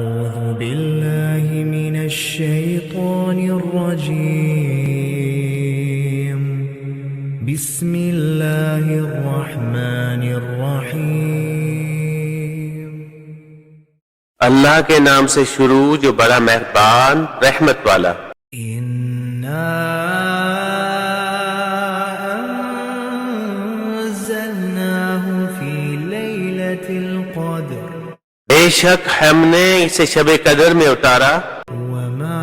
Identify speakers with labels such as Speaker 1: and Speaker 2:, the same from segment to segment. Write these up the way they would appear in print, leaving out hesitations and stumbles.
Speaker 1: अऊज़ु बिल्लाहि मिनश शैतानिर रजीम। बिस्मिल्लाहिर रहमानिर रहीम।
Speaker 2: अल्लाह के नाम से शुरू जो बड़ा मेहरबान रहमत वाला।
Speaker 1: इन्ना अंज़लनाहु फी लैलतिल क़द्र।
Speaker 2: बेशक हमने इसे शबे कदर में उतारा।
Speaker 1: वमा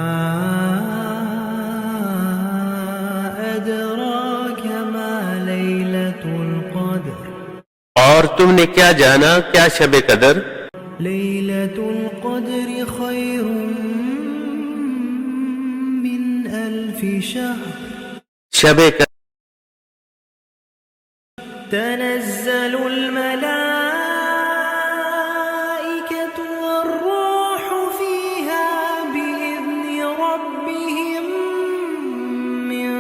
Speaker 1: अदराक मा लैलतुल क़द्र।
Speaker 2: और तुमने क्या जाना क्या शबे कदर।
Speaker 1: लैलतुल क़द्र खैरुम मिन अल्फि शहर।
Speaker 2: शबे कदर
Speaker 1: तनज़्ज़लुल मलाइकतु वर्रूहु फ़ीहा बिइज़्नि रब्बिहिम मिन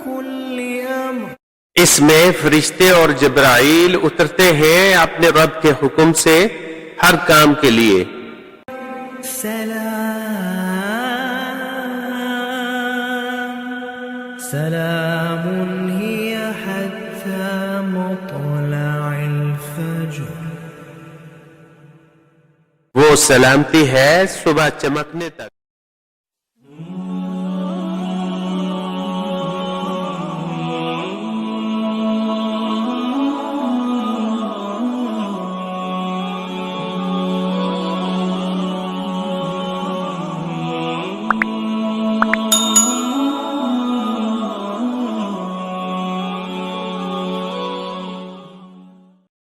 Speaker 1: कुल्लि अम्र।
Speaker 2: इसमें फरिश्ते और जिब्राइल उतरते हैं अपने रब के हुक्म से हर काम के लिए।
Speaker 1: सलामुन हिय हत्ता मत्लअल फज्र।
Speaker 2: वो सलामती है सुबह चमकने तक।